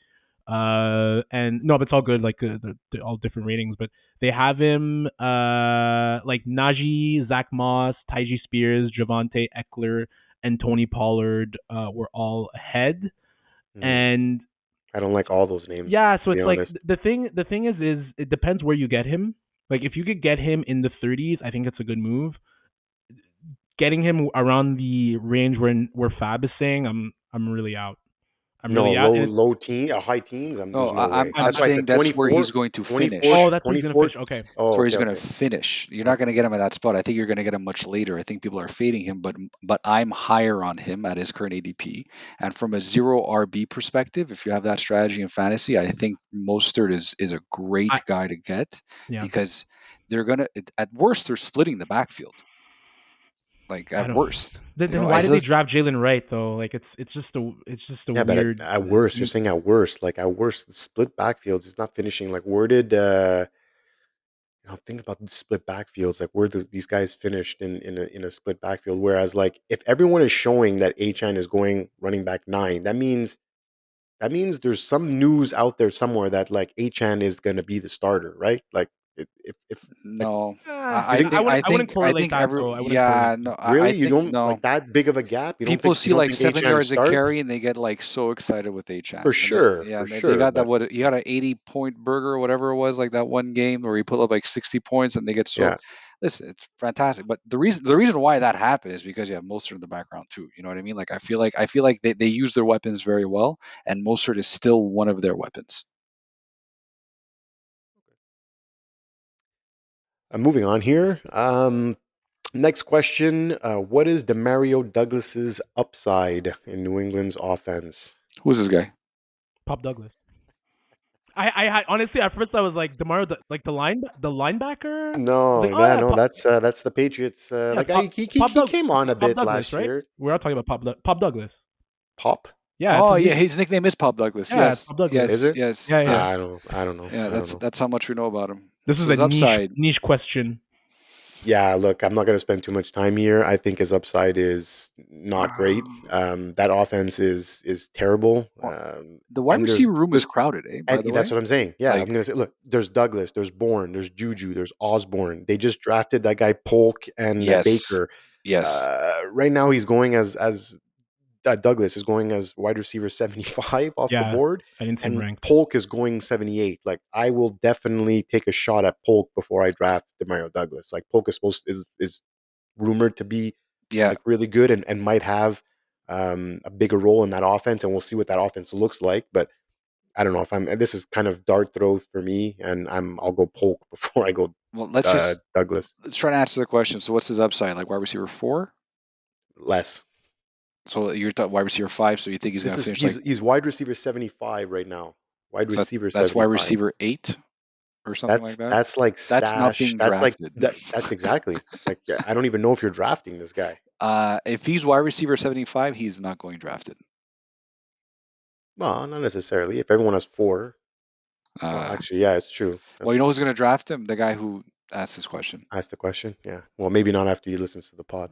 And no, but it's all good. Like they're all different ratings, but they have him like Najee, Zach Moss, Tyjae Spears, Javante Eckler, and Tony Pollard were all ahead. Hmm. And I don't like all those names, yeah, to so be it's like honest. the thing is it depends where you get him. Like if you could get him in the 30s, I think it's a good move. Getting him around the range where FAAB is saying, I'm really out. I'm No, really out. And high teens. no, There's no way. I'm I'm That's why I saying said that's where he's 24, going to 24, oh, finish. that's where he's gonna 24. finish. Okay, That's Oh, where he's okay, going to okay, finish. You're not okay. going to get him at that spot. I think you're going to get him much later. I think people are fading him, but I'm higher on him at his current ADP. And from a zero RB perspective, if you have that strategy in fantasy, I think Mostert is a I great guy to get yeah. because they're gonna at worst they're splitting the backfield. Like I at don't. worst, Then why as did they draft Jalen Wright though? Like it's just a Yeah, but at, weird. at worst, you're saying at worst, like at worst, the split backfields is not finishing. Like where did think about the split backfields, like where these guys finished in a split backfield. Whereas like if everyone is showing that Achan is going running back 9, that means there's some news out there somewhere that like Achan is going to be the starter, right? Like if like No. you think they I wouldn't I correlate think that every though. I wouldn't correlate yeah that. no I really you think don't no. like that big of a gap? You don't People think you see don't like think 7 Achan yards a starts? carry and they get like so excited with For Achan. And then sure, yeah, for they sure. got that But what he got an 80-point burger or whatever it was like that one game where he put up like 60 points and they get so yeah, listen, it's fantastic. But the reason why that happened is because you have Mostert in the background too. You know what I mean? Like I feel like they use their weapons very well and Mostert is still one of their weapons. moving on here. Next question. What is Demario Douglas's upside in New England's offense? Who's this guy? Pop Douglas. I had honestly at first I was like Demar like the linebacker. I was No, like, oh no, yeah, no. That's the Patriots. yeah, That it's guy, Pop he came on a Pop bit Douglas, last right? year. We're all talking about Pop Douglas. Pop, Yeah, it's Oh his yeah, nick. his nickname is Pop Douglas. Yeah, it's Yes, Pop Douglas. is yes, it? yes, Yeah, yeah. yeah. I don't know. Yeah, I don't that's know. that's how much we know about him. This So is a his upside. niche question. Yeah, look, I'm not going to spend too much time here. I think his upside is not great. That offense is terrible. Well, the wide And there's receiver room is there's crowded, by and the that's way. what I'm saying. Yeah, I'm Like, gonna say, look, there's Douglas, there's Bourne, there's Juju, there's Osborne. They just drafted that guy Polk and yes, Baker. yes, Right now, he's going as Douglas is going as wide receiver 75 off the Yeah, board, I didn't see him and ranked. Polk is going 78. Like, I will definitely take a shot at Polk before I draft Demario Douglas. Like, Polk is is rumored to be yeah. like really good and might have a bigger role in that offense, and we'll see what that offense looks like. But I don't know if I'm. This is kind of dart throw for me, and I'll go Polk before I go Well, Douglas. let's try to answer the question. So, what's his upside? Like wide receiver 4? Less. So you're wide receiver 5. So you think he's This gonna is finish like he's wide receiver 75 right now. Wide so? receiver That's wide 75. receiver 8 or something like that. That's like That's stash. nothing That's like drafted. that's exactly like, yeah, I don't even know if you're drafting this guy. If he's wide receiver 75, he's not going drafted. Well, not necessarily. If everyone has four, well, Uh, actually, yeah, it's true. well, you know who's That's going to draft him? The guy who asked this question. Ask the question. Yeah. Well, maybe not after he listens to the pod.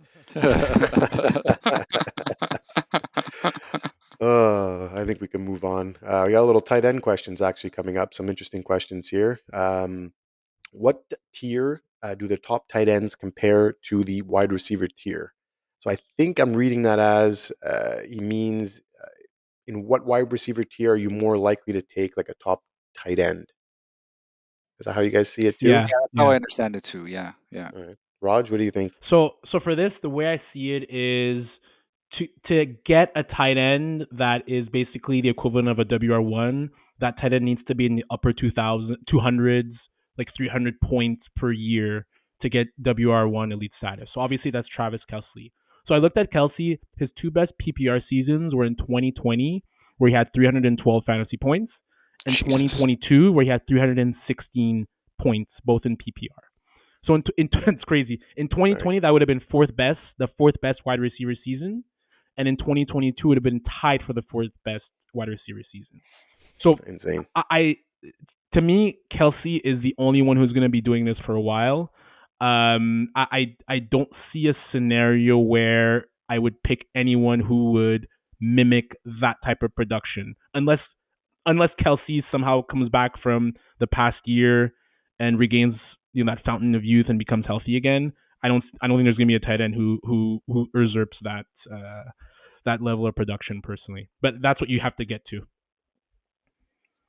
I think we can move on. We got a little tight end questions actually coming up. Some interesting questions here. What tier do the top tight ends compare to the wide receiver tier? So I think I'm reading that as he means in what wide receiver tier are you more likely to take like a top tight end? Is that how you guys see it too? Yeah, Yeah, that's how yeah. I understand it too. Yeah, yeah. All right. Raj, what do you think? So for this, the way I see it is to get a tight end that is basically the equivalent of a WR1. That tight end needs to be in the upper 200s, like 300 points per year to get WR1 elite status. So obviously that's Travis Kelce. So I looked at Kelce. His two best PPR seasons were in 2020, where he had 312 fantasy points, and Jesus. 2022, where he had 316 points, both in PPR. So it's crazy. In Sorry. 2020, that would have been the fourth best wide receiver season, and in 2022, it would have been tied for the fourth best wide receiver season. So Insane. to me, Kelce is the only one who's going to be doing this for a while. I don't see a scenario where I would pick anyone who would mimic that type of production, unless Kelce somehow comes back from the past year and regains that fountain of youth and becomes healthy again. I don't think there's going to be a tight end who usurps that level of production personally. But that's what you have to get to.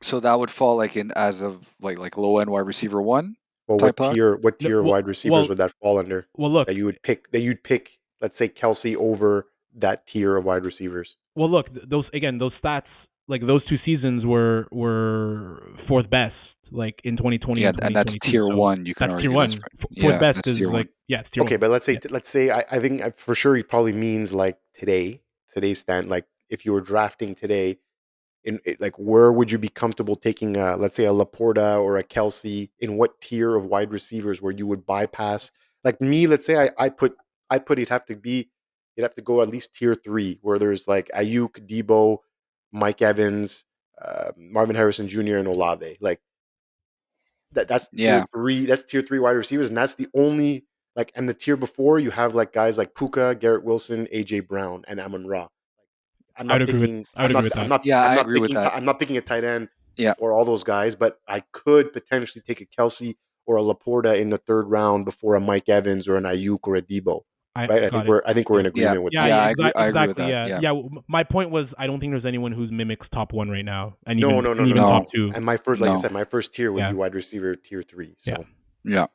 So that would fall like in as of like low end wide receiver 1 Well, type talk. what No, tier of well, wide receivers well, would that fall under? well, look, That you'd pick, let's say Kelsey over that tier of wide receivers. those stats, like those two seasons were fourth best, like in 2020 Yeah, and and that's 2022. tier So 1. You can that's tier argue that's one. right. Fourth Yeah, best that's is tier like, 1. yeah, it's tier Okay, one. but Yeah. let's say I think for sure he probably means like today's stand. Like if you were drafting today, like where would you be comfortable taking let's say a Laporta or a Kelsey, in what tier of wide receivers where you would bypass, like me, let's say I put you'd have to go at least tier 3 where there's like Ayuk, Debo, Mike Evans, Marvin Harrison Jr. and Olave. Like that's tier Yeah. 3, that's tier 3 wide receivers, and that's the only, like, and the tier before you have like guys like Puka, Garrett Wilson, AJ Brown and Amon Ra. I'm I would not agree with picking. I would agree with that. Yeah, I agree with that. I'm not picking a tight end Yeah. before all those guys, but I could potentially take a Kelsey or a Laporta in the third round before a Mike Evans or an Ayuk or a Debo. I Right? got it. I think we're Yeah. in Yeah. agreement with Yeah, that. Yeah, yeah, I agree with exactly. that. Yeah, Yeah. yeah. My point was, I don't think there's anyone who's mimics top one right now, and No, even no, no, and no, even top No. no. two. And my first, like I No. said, my first tier would be Yeah, wide receiver tier 3. yeah. So Yeah.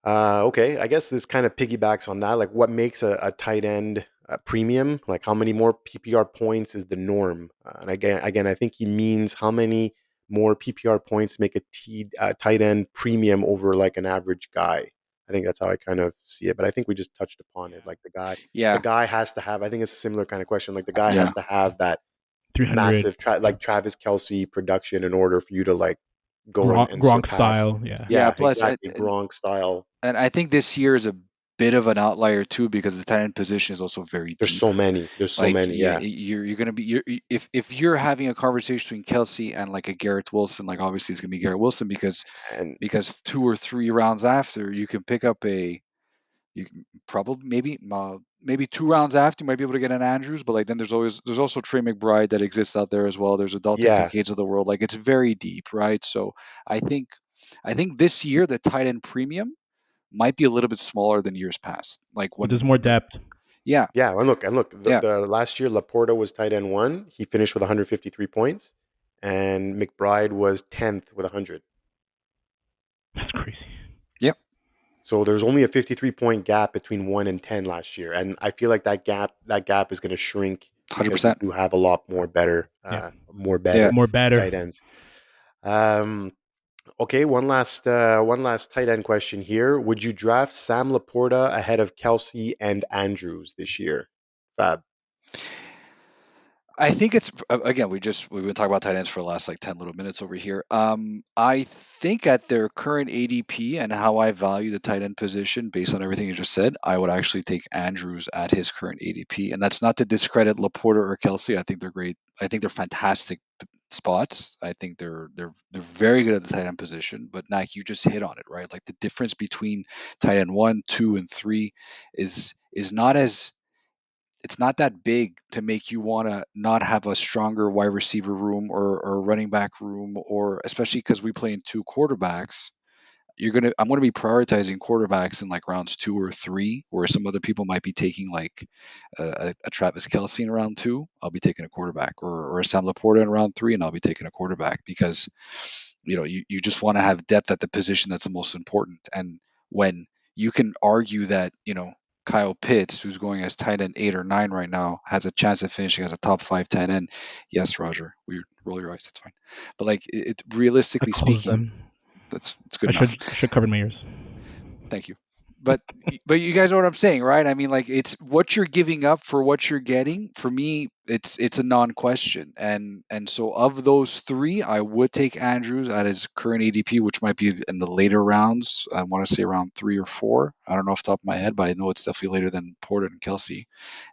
Okay, I guess this kind of piggybacks on that. Like, what makes a tight end premium? Like, how many more PPR points is the norm? And again, I think he means how many more PPR points make a tight end premium over like an average guy. I think that's how I kind of see it. But I think we just touched upon it. Like the Yeah. guy has to have. I think it's a similar kind of question. Like the guy Yeah. has to have that 300 massive, like Travis Kelsey production in order for you to like go and Gronk surpass. style. Yeah, Yeah, Yeah, plus exactly. Gronk style. and I think this year is a bit of an outlier too, because the tight end position is also very There's deep. so many. There's so Like many. Yeah. you're gonna be if you're having a conversation between Kelsey and like a Garrett Wilson, like obviously it's gonna be Garrett Wilson because And 2 or 3 rounds after you can pick up you can probably maybe 2 rounds after you might be able to get an Andrews, but like then there's also Trey McBride that exists out there as well. There's a Dalton yeah, Kincaid's of the world. Like it's very deep, right? So I think this year the tight end premium might be a little bit smaller than years past. Like But there's when more depth. yeah, yeah. And look, yeah, the last year Laporta was tight end one. He finished with 153 points, and McBride was 10th with 100. That's crazy. yep, So there's only a 53-point gap between 1 and 10 last year, and I feel like that gap is going to shrink because we 100%. do have a lot more better, Yeah. Yeah. better More better. tight ends. Um, okay, one last tight end question here. Would you draft Sam Laporta ahead of Kelsey and Andrews this year? Fab. I think it's again we've been talking about tight ends for the last like 10 little minutes over here. I think at their current ADP and how I value the tight end position based on everything you just said, I would actually take Andrews at his current ADP, and that's not to discredit Laporta or Kelsey. I think they're great. I think they're fantastic spots. I think they're very good at the tight end position. But Nike, you just hit on it, right? Like the difference between tight end 1, 2, and 3 is not as it's not that big to make you want to not have a stronger wide receiver room or running back room, or especially because we play in 2 quarterbacks. I'm gonna be prioritizing quarterbacks in like rounds 2 or 3, where some other people might be taking like a Travis Kelsey in round 2. I'll be taking a quarterback, or a Sam Laporta in round 3, and I'll be taking a quarterback because you just want to have depth at the position that's the most important. And when you can argue that Kyle Pitts, who's going as tight end 8 or 9 right now, has a chance of finishing as a top 5 tight end. Yes, Roger, we roll your eyes. That's fine. But like I realistically closed speaking, them. that's good I enough. should cover my ears. Thank you. But you guys know what I'm saying, right? I mean, like it's what you're giving up for what you're getting. For me, it's a non-question. And so of those 3, I would take Andrews at his current ADP, which might be in the later rounds. I want to say around 3 or 4. I don't know off the top of my head, but I know it's definitely later than Porter and Kelsey,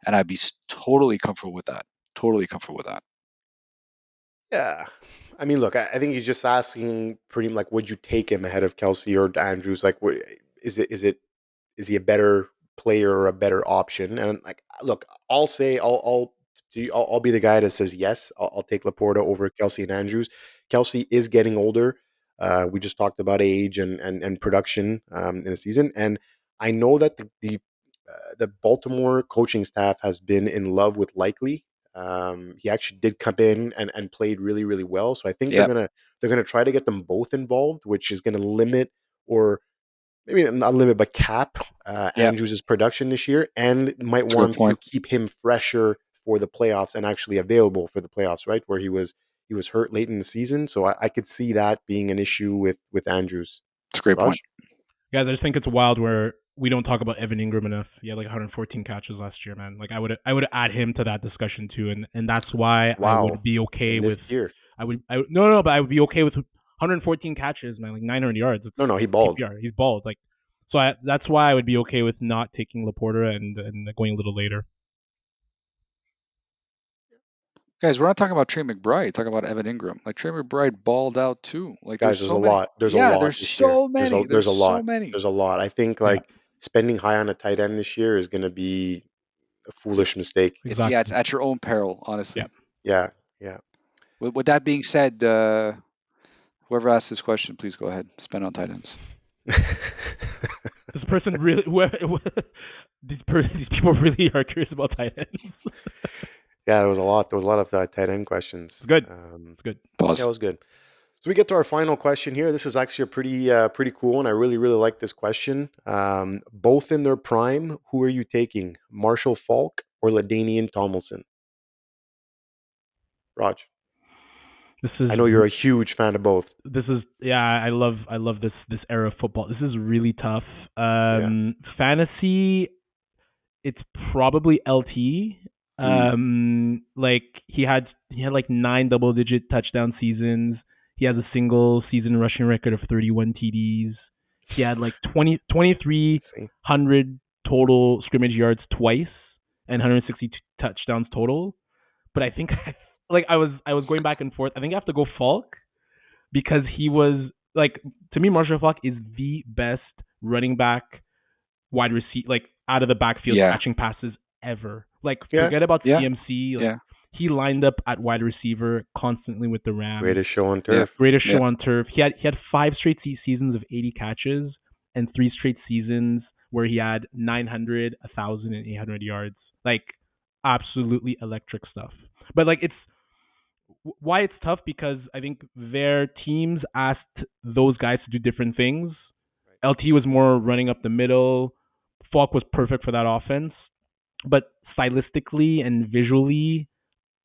and I'd be totally comfortable with that. Totally comfortable with that. Yeah. I mean, look, I think he's just asking pretty like, would you take him ahead of Kelsey or Andrews? Like, is he a better player or a better option? And like, look, I'll be the guy that says yes. I'll take Laporta over Kelsey and Andrews. Kelsey is getting older. We just talked about age and production in a season, and I know that the Baltimore coaching staff has been in love with Likely. He actually did come in and played really really well. So I think Yeah, they're gonna try to get them both involved, which is going to limit or maybe not limit but cap yeah, Andrews' production this year, and might that's a good want to point. keep him fresher for the playoffs and actually available for the playoffs, right? Where he was hurt late in the season, so I could see that being an issue with Andrews. It's a great point. Raj, Guys, I just think it's wild where we don't talk about Evan Ingram enough. He had like 114 catches last year, man. Like I would add him to that discussion too, and that's why I wow, would be okay in this with tier, no, but I would be okay with 114 catches, man, like 900 yards. It's no, he balled. PPR. He's bald. Like so that's why I would be okay with not taking Laporta and going a little later. Guys, we're not talking about Trey McBride. We're talking about Evan Ingram. Like Trey McBride balled out too. Like there's Guys, there's so a many. lot. There's a Yeah, lot there's this year. so many. There's There's a so lot. many. There's a lot. I think Yeah, like spending high on a tight end this year is going to be a foolish mistake. It's exactly. at your own peril, Yeah. honestly. Yeah, yeah. With that being said, whoever asked this question, please go ahead. Spend on tight ends. This person really, these people really are curious about tight ends. Yeah, there was a lot. There was a lot of tight end questions. It's good. It's good. Yeah, it Pause. was good. So we get to our final question here. This is actually a pretty cool one. I really really like this question. Both in their prime, who are you taking, Marshall Faulk or LaDainian Tomlinson? Raj, This is I know you're a huge fan of both. yeah. I love this era of football. This is really tough. Yeah, Fantasy, it's probably LT. Mm. Like he had like 9 double digit touchdown seasons. He has a single season rushing record of 31 TDs. He had like 2300 total scrimmage yards twice and 160 touchdowns total. But I think like I was going back and forth. I think I have to go Faulk because he was like, to me, Marshall Faulk is the best running back wide receiver, like out of the backfield Yeah. catching passes ever. Like Yeah. forget about Yeah. CMC. Like Yeah. he lined up at wide receiver constantly with the Rams. Greatest show on Yeah. turf. Greatest show Yeah. on turf. He had 5 straight seasons of 80 catches and 3 straight seasons where he had 900, 1,000, and 800 yards. Like absolutely electric stuff. But like it's why it's tough because I think their teams asked those guys to do different things. LT was more running up the middle. Falk was perfect for that offense. But stylistically and visually,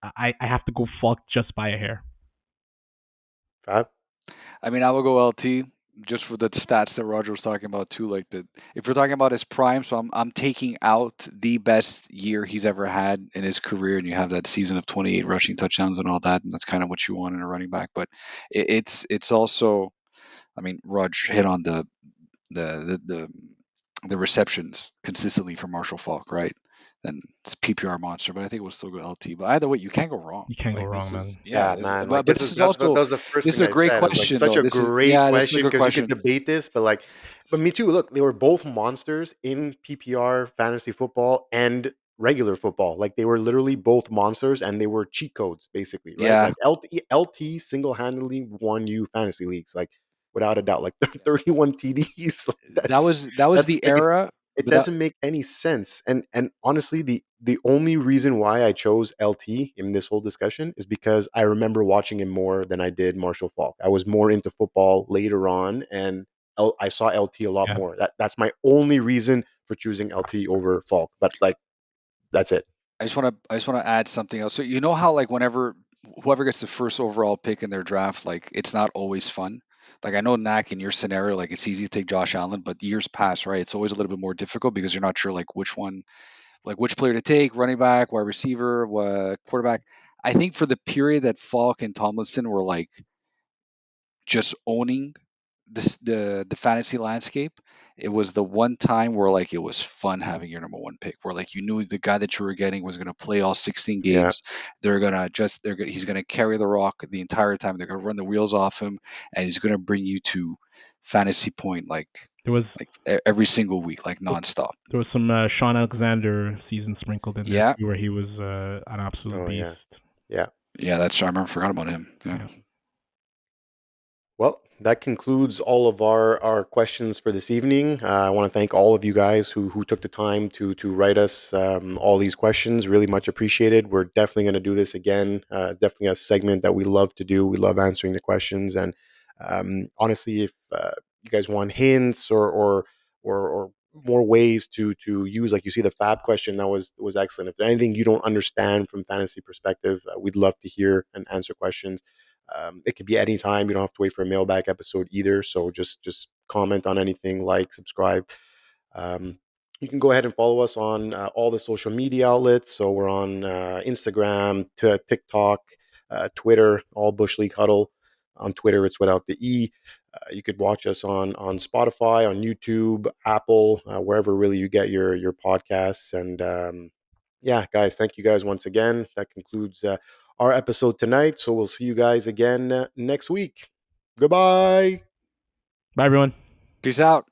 I have to go Falk just by a hair. FAAB? I mean, I will go LT just for the stats that Roger was talking about too. Like if we're talking about his prime, so I'm taking out the best year he's ever had in his career, and you have that season of 28 rushing touchdowns and all that, and that's kind of what you want in a running back. But it's also, I mean, Roger hit on the the the receptions consistently for Marshall Faulk, right? And it's PPR monster, but I think we'll still go LT. But either way, you can't go wrong. You can't go Like wrong, this man. is, Yeah, this is, man. Like but this this is is that also was the first this thing is a I great said. It's like question such though. a This is great yeah, this is a question good because you could question. debate this, but me too. Look, they were both monsters in PPR fantasy football and regular football. Like they were literally both monsters, and they were cheat codes basically, right? Yeah, Like LT single handedly won you fantasy leagues, like without a doubt. Like 31 TDs. Like that was that's the like era. it But that doesn't make any sense. And honestly, the only reason why I chose LT in this whole discussion is because I remember watching him more than I did Marshall Faulk. I was more into football later on, and I saw LT a lot Yeah. more. That's my only reason for choosing LT over Faulk. But like that's it. I just want to add something else. So you know how like whenever whoever gets the first overall pick in their draft, like it's not always fun. Like I know Knack in your scenario, like it's easy to take Josh Allen, but years pass, right? It's always a little bit more difficult because you're not sure like which one, like which player to take, running back, wide receiver, quarterback. I think for the period that Falk and Tomlinson were like just owning the fantasy landscape, it was the one time where like it was fun having your number one pick, where like you knew the guy that you were getting was going to play all 16 Yeah. games. He's going to carry the rock the entire time. They're going to run the wheels off him, and he's going to bring you to fantasy point There was every single week, like nonstop. there was some Sean Alexander season sprinkled in there Yeah, too, where he was an absolute Oh beast. yeah. Yeah. yeah, that's I remember forgot about him. Yeah. Yeah. Well, that concludes all of our questions for this evening. I want to thank all of you guys who took the time to write us all these questions. Really much appreciated. We're definitely going to do this again. Definitely a segment that we love to do. We love answering the questions. And honestly, if you guys want hints or more ways to use, like you see the FAAB question, that was excellent. If there's anything you don't understand from fantasy perspective, we'd love to hear and answer questions. It could be any time. You don't have to wait for a mailbag episode either. So just comment on anything, like, subscribe. Um, you can go ahead and follow us on all the social media outlets. So we're on Instagram, TikTok, Twitter, all Bush League Huddle. On Twitter, it's without the E. You could watch us on Spotify, on YouTube, Apple, wherever really you get your podcasts. And yeah, guys, thank you guys once again. That concludes our episode tonight. So we'll see you guys again next week. Goodbye. Bye, everyone. Peace out.